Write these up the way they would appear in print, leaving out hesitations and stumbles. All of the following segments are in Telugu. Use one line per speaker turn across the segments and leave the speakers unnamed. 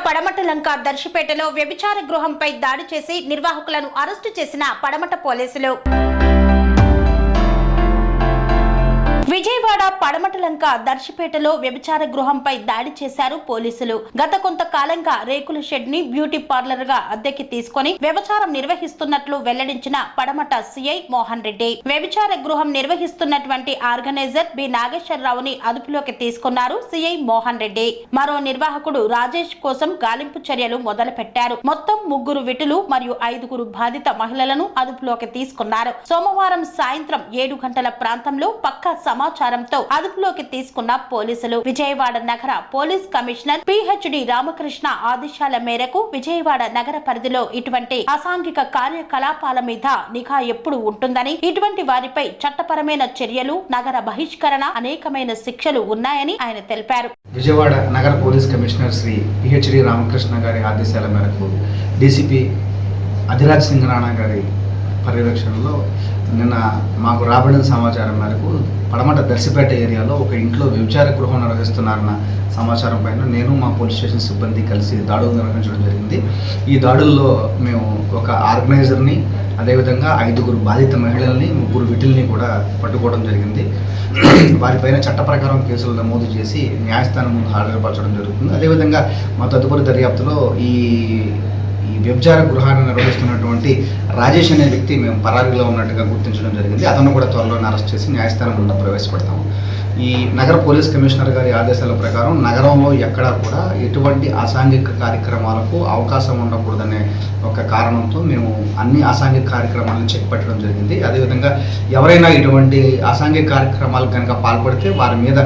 పడమటలంక దర్శిపేటలో వ్యభిచార గృహంపై దాడి చేసి నిర్వాహకులను అరెస్టు చేసిన పడమట పోలీసులు. విజయవాడ పడమటలంక దర్శిపేటలో వ్యభిచార గృహంపై దాడి చేశారు పోలీసులు. గత కొంతకాలంగా రేకుల షెడ్ ని బ్యూటీ పార్లర్ గా అద్దెకి తీసుకుని వ్యభిచారం నిర్వహిస్తున్నట్లు వెల్లడించిన పడమట సిఐ మోహన్ రెడ్డి వ్యభిచార గృహం నిర్వహిస్తున్నటువంటి ఆర్గనైజర్ బి నాగేశ్వరరావుని అదుపులోకి తీసుకున్నారు సిఐ మోహన్ రెడ్డి. మరో నిర్వాహకుడు రాజేష్ కోసం గాలింపు చర్యలు మొదలు పెట్టారు. మొత్తం 3 విటులు మరియు 5 బాధిత మహిళలను అదుపులోకి తీసుకున్నారు. సోమవారం సాయంత్రం 7 గంటల ప్రాంతంలో పక్కా సమాచారంతో అదుపులోకి తీసుకున్న పోలీసులు. విజయవాడ నగర పోలీస్ కమిషనర్ పిహెచ్డి రామకృష్ణ ఆదేశాల మేరకు విజయవాడ నగర పరిధిలో ఇటువంటి అసాంఘిక కార్యకలాపాల మీద నిఘా ఎప్పుడు ఉంటుందని, ఇటువంటి వారిపై చట్టపరమైన చర్యలు, నగర బహిష్కరణ, అనేకమైన శిక్షలు ఉన్నాయని ఆయన తెలిపారు.
విజయవాడ నగర police commissioner Shri PhD Ramakrishna గారి ఆదేశాల మేరకు డీసీపీ అధిరాజ్ సింగ్ రాణా గారి పర్యవేక్షణలో నిన్న మాకు రాబడిన సమాచారం మేరకు పడమట దర్శిపేట ఏరియాలో ఒక ఇంట్లో వ్యభిచార గృహం నిర్వహిస్తున్నారన్న సమాచారం పైన నేను మా పోలీస్ స్టేషన్ సిబ్బంది కలిసి దాడులు నిర్వహించడం జరిగింది. ఈ దాడుల్లో మేము ఒక ఆర్గనైజర్ని, అదేవిధంగా 5 బాధిత మహిళల్ని, 3 విటుల్ని కూడా పట్టుకోవడం జరిగింది. వారిపైన చట్ట ప్రకారం కేసులు నమోదు చేసి న్యాయస్థానం ముందు హాజరుపరచడం జరుగుతుంది. అదేవిధంగా మా తదుపరి దర్యాప్తులో ఈ వ్యభిచార గృహాన్ని నిర్వహిస్తున్నటువంటి రాజేష్ అనే వ్యక్తి మేము పరారీలో ఉన్నట్టుగా గుర్తించడం జరిగింది. అతను కూడా త్వరలోనే అరెస్ట్ చేసి న్యాయస్థానం ముందు ప్రవేశపెడతాము. ఈ నగర పోలీస్ కమిషనర్ గారి ఆదేశాల ప్రకారం నగరంలో ఎక్కడా కూడా ఎటువంటి అసాంఘిక కార్యక్రమాలకు అవకాశం ఉండకూడదనే ఒక కారణంతో మేము అన్ని అసాంఘిక కార్యక్రమాలను చెక్ పెట్టడం జరిగింది. అదేవిధంగా ఎవరైనా ఇటువంటి అసాంఘిక కార్యక్రమాలకు కనుక పాల్పడితే వారి మీద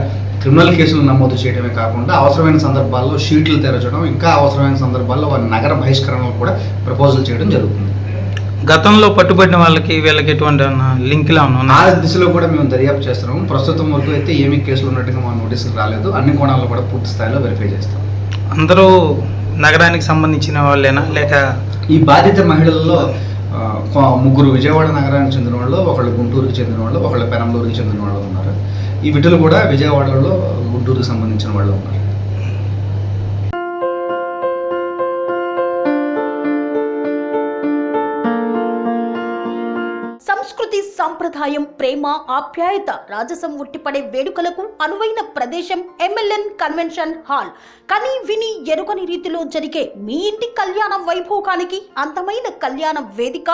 క్రిమినల్ కేసులు నమోదు చేయడమే కాకుండా అవసరమైన సందర్భాల్లో షీట్లు తెరచడం, ఇంకా అవసరమైన సందర్భాల్లో వారి నగర బహిష్కరణలు కూడా ప్రపోజల్ చేయడం జరుగుతుంది.
గతంలో పట్టుబడిన వాళ్ళకి వీళ్ళకి ఎటువంటి లింక్లా ఉన్నా
ఆ దిశలో కూడా మేము దర్యాప్తు చేస్తున్నాము. ప్రస్తుతం వరకు అయితే ఏమీ కేసులు ఉన్నట్టుగా మా నోటీసులు రాలేదు. అన్ని కోణాల్లో కూడా పూర్తి స్థాయిలో వెరిఫై చేస్తాం.
అందరూ నగరానికి సంబంధించిన వాళ్ళేనా, లేక
ఈ బాధిత మహిళల్లో 3 విజయవాడ నగరానికి చెందిన వాళ్ళు, ఒకళ్ళు గుంటూరుకి చెందిన వాళ్ళు, ఒకళ్ళు పెనంలూరుకి చెందిన వాళ్ళు ఉన్నారు. ఈ విటులు కూడా విజయవాడలో గుంటూరుకు సంబంధించిన వాళ్ళు ఉన్నారు.
సంస్కృతి, సంప్రదాయం, ప్రేమ, ఆప్యాయత, రాజసం ఉట్టిపడే వేడుకలకు అనువైన ప్రదేశం ఎంఎల్ఎన్ కన్వెన్షన్ హాల్. కని విని ఎరుగని రీతిలో జరిగే మీ ఇంటి కళ్యాణ వైభోగానికి అందమైన కళ్యాణ వేదిక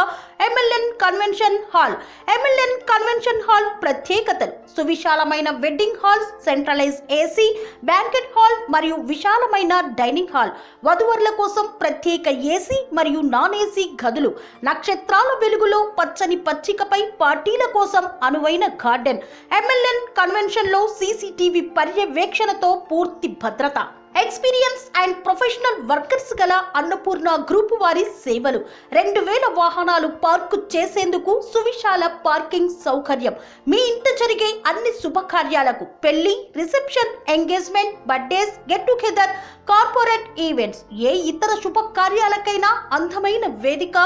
MLN convention hall. MLN convention hall ప్రత్యేకతలు: సువిశాలమైన wedding halls, centralise AC banquet hall మరియు విశాలమైన డైనింగ్ హాల్, వధువరుల కోసం ప్రత్యేక ఏసీ మరియు నాన్ ఏసీ గదులు, నక్షత్రాల వెలుగులో పచ్చని పచ్చికపై పార్టీల కోసం అనువైన గార్డెన్. ఎంఎల్ఎన్ కన్వెన్షన్ లో సీసీటీవీ పర్యవేక్షణతో పూర్తి భద్రత. ఎక్స్పీరియన్స్ అండ్ ప్రొఫెషనల్ వర్కర్స్ గల అన్నపూర్ణ గ్రూప్ వారి సేవలు. 2000 వాహనాలు పార్కు చేసేందుకు సువిశాల పార్కింగ్ సౌకర్యం. మీ ఇంట జరిగే అన్ని శుభకార్యాలకు, పెళ్లి, reception, engagement, birthdays, get together, corporate events, ఏ ఇతర శుభకార్యాలకైనా అందమైన వేదిక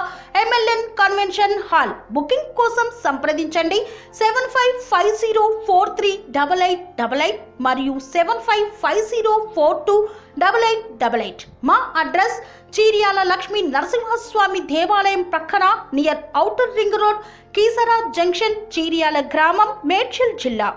ఎంఎల్ఎన్ కన్వెన్షన్ హాల్. బుకింగ్ కోసం సంప్రదించండి 7550438888 మరియు 7550428888. మా అడ్రస్ చీర్యాల లక్ష్మీ నరసింహస్వామి దేవాలయం ప్రక్కన, near outer ring road, Keesara junction, Cheeryal గ్రామం, మేడ్చల్ జిల్లా.